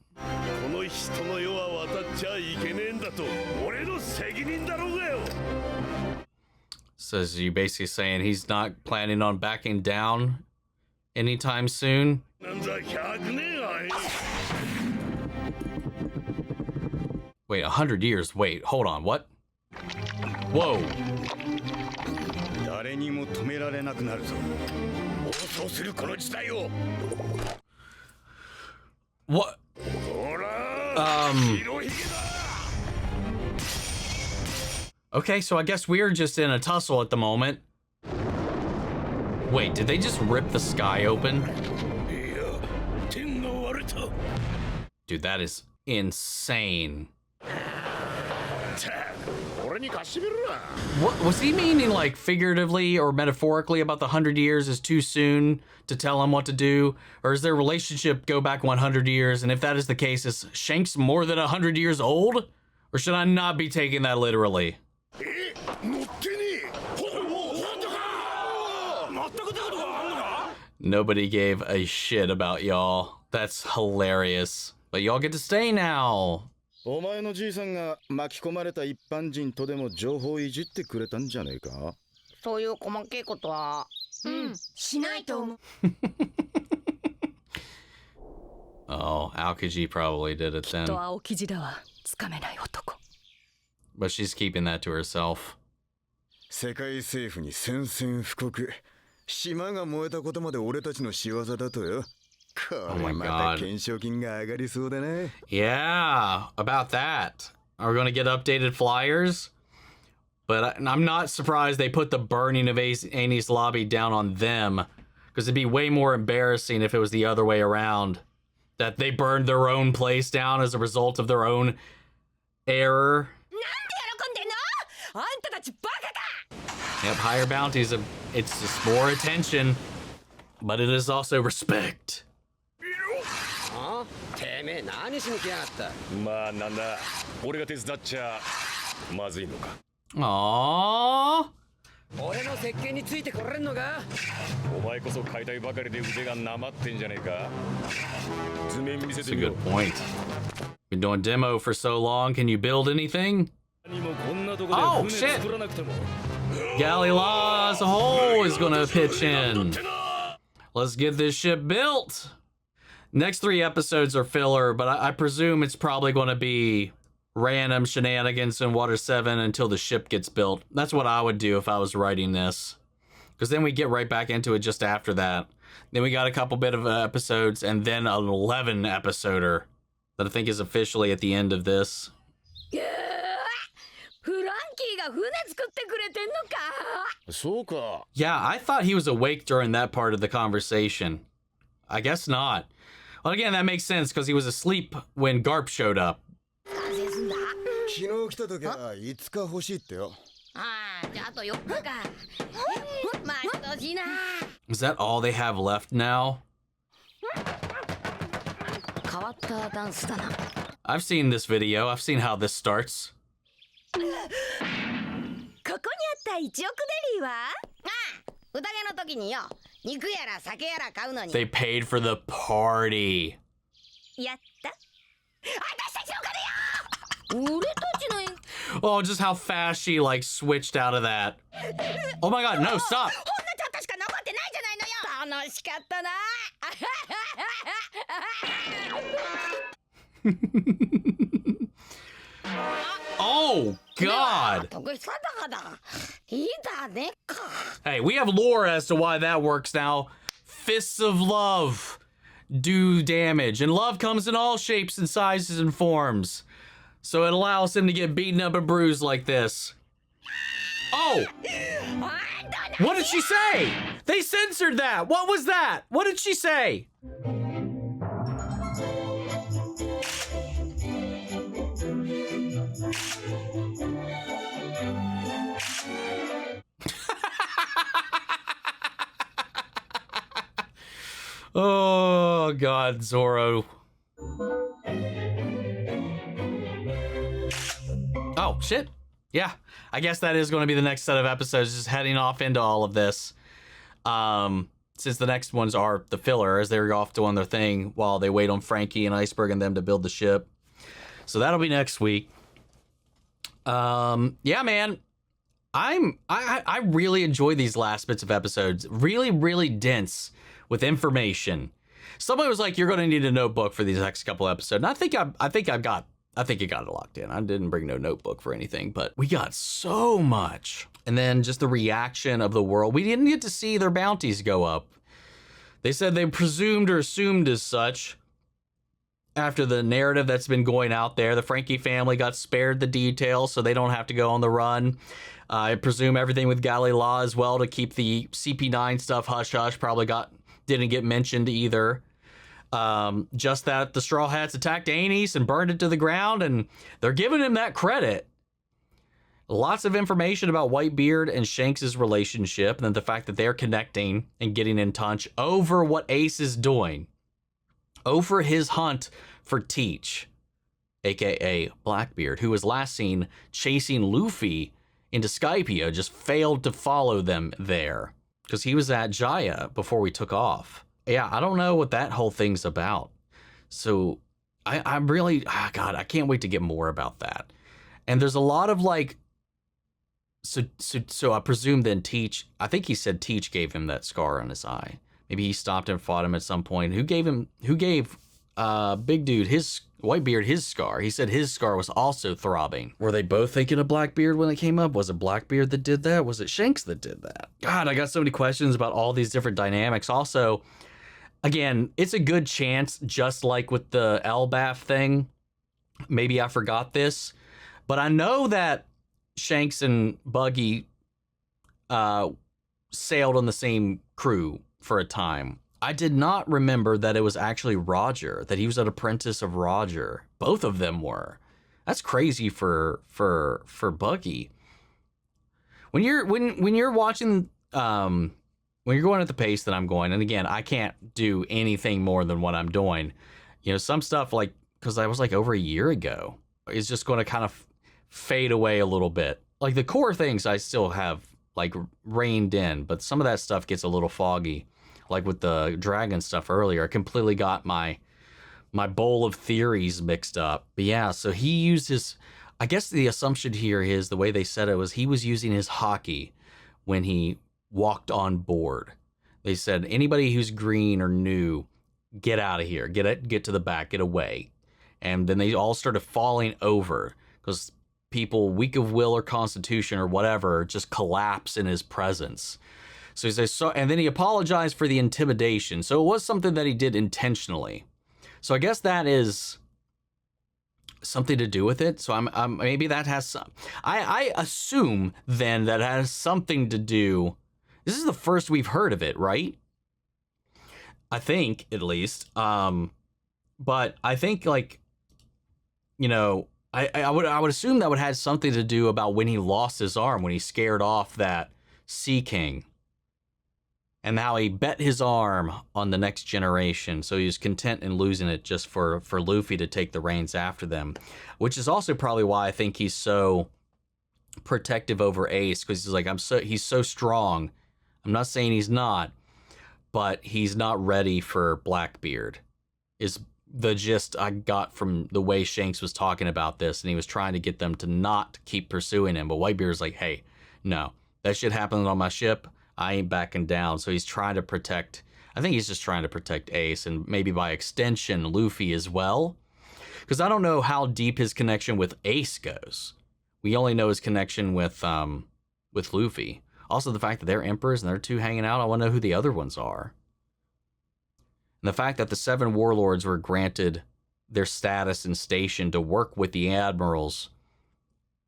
Says you basically saying he's not planning on backing down anytime soon. Wait, 100 years. Wait, hold on. What? Whoa. What? Okay, so I guess we're just in a tussle at the moment. Wait, did they just rip the sky open? Dude, that is insane. What was he meaning, like figuratively or metaphorically about the 100 years is too soon to tell him what to do? Or does their relationship go back 100 years? And if that is the case, is Shanks more than 100 years old? Or should I not be taking that literally? Nobody gave a shit about y'all. That's hilarious. But y'all get to stay now. お前のじいさんが巻き込まれた一般人とでも情報をいじってくれたんじゃねえか。そういう細けいことは、しないと思う。Oh, Aokiji probably did it then. 青生地だわ。つかめない男。But she's keeping that to herself. 世界政府に宣戦布告。島が燃えたことまで俺たちの仕業だとよ。これまた懸賞金が上がりそうだね。Yeah, about that. Are we going to get updated flyers? But I'm not surprised they put the burning of Enies Lobby down on them. Because it'd be way more embarrassing if it was the other way around. That they burned their own place down as a result of their own error. Yep, higher bounties. It's just more attention. But it is also respect. てめえ何しに来やがった。まあなんだ俺が手伝っちゃまずいのか。Aww. 俺の石鹸についてこれんのか。お前こそ解体ばかりで腕がなまってんじゃねえか。図面見せてみろ。 That's a good point. Been doing demo for so long. Can you build anything? Oh shit! Galley-La as a whole is gonna pitch in. Let's get this ship built. Next 3 episodes are filler, but I presume it's probably going to be random shenanigans in Water 7 until the ship gets built. That's what I would do if I was writing this. Because then we get right back into it just after that. Then we got a couple bit of episodes and then an 11 episoder that I think is officially at the end of this. Yeah, I thought he was awake during that part of the conversation. I guess not. Well, again, that makes sense because he was asleep when Garp showed up. Is that all they have left now? I've seen this video. I've seen how this starts. They paid for the party. Oh, just how fast she like switched out of that. Oh my god, no, stop. Oh god. Hey, we have lore as to why that works now. Fists of love do damage, and love comes in all shapes and sizes and forms. So it allows him to get beaten up and bruised like this. Oh! What did she say? They censored that. What was that? What did she say? Oh, God, Zoro. Oh, shit. Yeah, I guess that is going to be the next set of episodes, just heading off into all of this. Since the next ones are the filler, as they're off doing their thing while they wait on Franky and Iceberg and them to build the ship. So that'll be next week. Yeah, man. I really enjoy these last bits of episodes. Really, really dense with information. Somebody was like, "You're going to need a notebook for these next couple episodes." And I think you got it locked in. I didn't bring no notebook for anything, but we got so much. And then just the reaction of the world. We didn't get to see their bounties go up. They said they presumed or assumed as such. After the narrative that's been going out there, the Franky family got spared the details so they don't have to go on the run. I presume everything with Galley-La as well to keep the CP9 stuff hush-hush probably didn't get mentioned either. Just that the Straw Hats attacked Enies and burned it to the ground, and they're giving him that credit. Lots of information about Whitebeard and Shanks' relationship, and then the fact that they're connecting and getting in touch over what Ace is doing. Over his hunt for Teach, aka Blackbeard, who was last seen chasing Luffy into Skypiea, just failed to follow them there because he was at Jaya before we took off. Yeah, I don't know what that whole thing's about. So I'm really, God, I can't wait to get more about that. And there's a lot of like, so I presume then Teach, I think he said Teach gave him that scar on his eye. Maybe he stopped and fought him at some point. Who gave Big Dude, Whitebeard, his scar? He said his scar was also throbbing. Were they both thinking of Blackbeard when it came up? Was it Blackbeard that did that? Was it Shanks that did that? God, I got so many questions about all these different dynamics. Also, again, it's a good chance, just like with the Elbaf thing, maybe I forgot this, but I know that Shanks and Buggy sailed on the same crew for a time. I did not remember that it was actually Roger, that he was an apprentice of Roger. Both of them were. That's crazy for Buggy. When you're watching, when you're going at the pace that I'm going, and again, I can't do anything more than what I'm doing. You know, some stuff like, because I was like over a year ago, is just going to kind of fade away a little bit. Like the core things I still have like reined in, but some of that stuff gets a little foggy. Like with the dragon stuff earlier, I completely got my bowl of theories mixed up. But yeah, so he used his, I guess the assumption here is the way they said it was he was using his hockey when he walked on board. They said anybody who's green or new, get out of here, get to the back, get away. And then they all started falling over because people weak of will or constitution or whatever just collapse in his presence. So he says, and then he apologized for the intimidation. So it was something that he did intentionally. So I guess that is something to do with it. So I'm maybe that has some. I assume then that has something to do. This is the first we've heard of it, right? I think at least. But I think like, you know, I would assume that would have something to do about when he lost his arm, when he scared off that Sea King. And how he bet his arm on the next generation. So he was content in losing it just for Luffy to take the reins after them. Which is also probably why I think he's so protective over Ace. Because he's like, he's so strong. I'm not saying he's not. But he's not ready for Blackbeard. Is the gist I got from the way Shanks was talking about this. And he was trying to get them to not keep pursuing him. But Whitebeard's like, hey, no. That shit happened on my ship. I ain't backing down. So he's trying to protect, I think he's just trying to protect Ace and maybe by extension Luffy as well. Because I don't know how deep his connection with Ace goes. We only know his connection with Luffy. Also the fact that they're emperors and they're two hanging out, I want to know who the other ones are. And the fact that the 7 warlords were granted their status and station to work with the admirals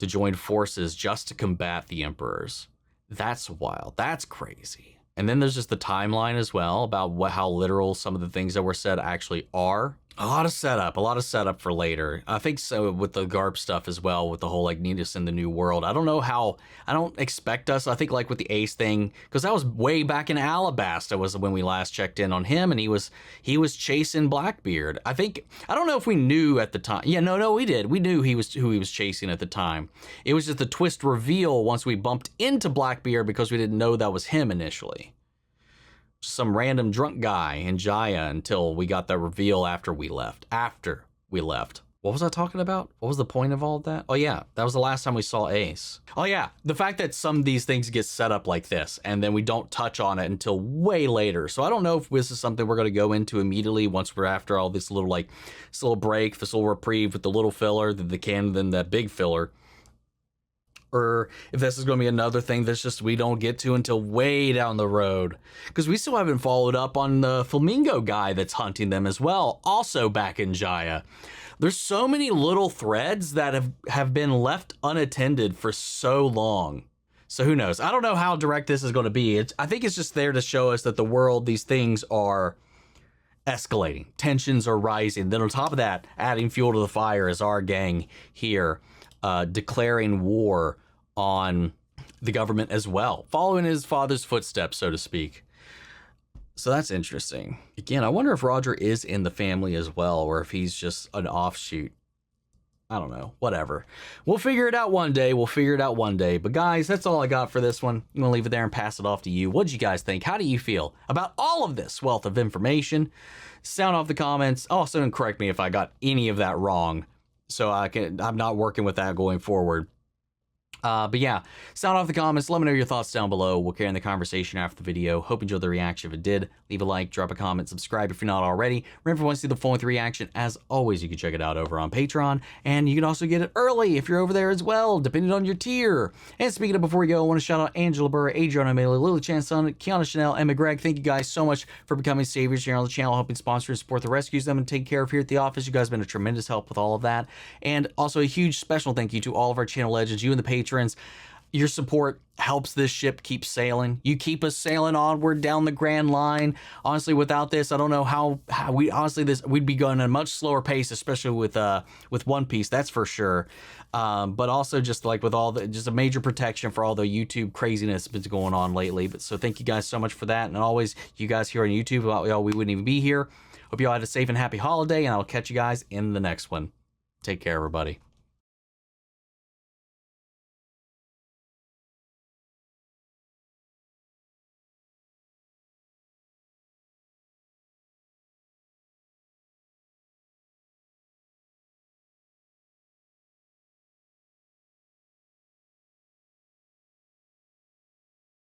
to join forces just to combat the emperors. That's wild. That's crazy. And then there's just the timeline as well about how literal some of the things that were said actually are. A lot of setup for later. I think so with the Garp stuff as well, with the whole like need us in the new world. I don't know how, I don't expect us. I think like with the Ace thing, because that was way back in Alabasta was when we last checked in on him, and he was chasing Blackbeard. I don't know if we knew at the time. Yeah, no, we did. We knew who he was chasing at the time. It was just the twist reveal once we bumped into Blackbeard because we didn't know that was him initially. Some random drunk guy in Jaya until we got that reveal after we left. What was I talking about? What was the point of all of that? Oh yeah, that was the last time we saw Ace. Oh yeah, the fact that some of these things get set up like this and then we don't touch on it until way later. So I don't know if this is something we're going to go into immediately once we're after all this little break, this little reprieve with the little filler, the canon, then that big filler. Or if this is going to be another thing that's just we don't get to until way down the road. Because we still haven't followed up on the flamingo guy that's hunting them as well, also back in Jaya. There's so many little threads that have been left unattended for so long. So who knows? I don't know how direct this is going to be. I think it's just there to show us that the world, these things are escalating. Tensions are rising. Then on top of that, adding fuel to the fire is our gang here declaring war on the government as well, following his father's footsteps, so to speak. So that's interesting. Again, I wonder if Roger is in the family as well, or if he's just an offshoot. I don't know, whatever. We'll figure it out one day. But guys, that's all I got for this one. I'm gonna leave it there and pass it off to you. What'd you guys think? How do you feel about all of this wealth of information? Sound off the comments. Also, and correct me if I got any of that wrong, so I'm not working with that going forward. But yeah, sound off the comments. Let me know your thoughts down below. We'll carry on the conversation after the video. Hope you enjoyed the reaction. If it did, leave a like, drop a comment, subscribe if you're not already. Remember, if you want to see the full-length reaction, as always, you can check it out over on Patreon. And you can also get it early if you're over there as well, depending on your tier. And speaking of before we go, I want to shout out Angela Burr, Adriana Amelia, Lily Chanson, Kiana Chanel, and McGreg. Thank you guys so much for becoming saviors here on the channel, helping sponsor and support the rescues them and take care of here at the office. You guys have been a tremendous help with all of that. And also a huge special thank you to all of our channel legends, you and the patrons. Your support helps this ship keep sailing. You keep us sailing onward down the Grand Line. Honestly, without this, I don't know how we we'd be going at a much slower pace, especially with One Piece. That's for sure. But also just like with just a major protection for all the YouTube craziness that's been going on lately. But so thank you guys so much for that, and always you guys here on YouTube. Without y'all, we wouldn't even be here. Hope y'all had a safe and happy holiday, and I'll catch you guys in the next one. Take care, everybody.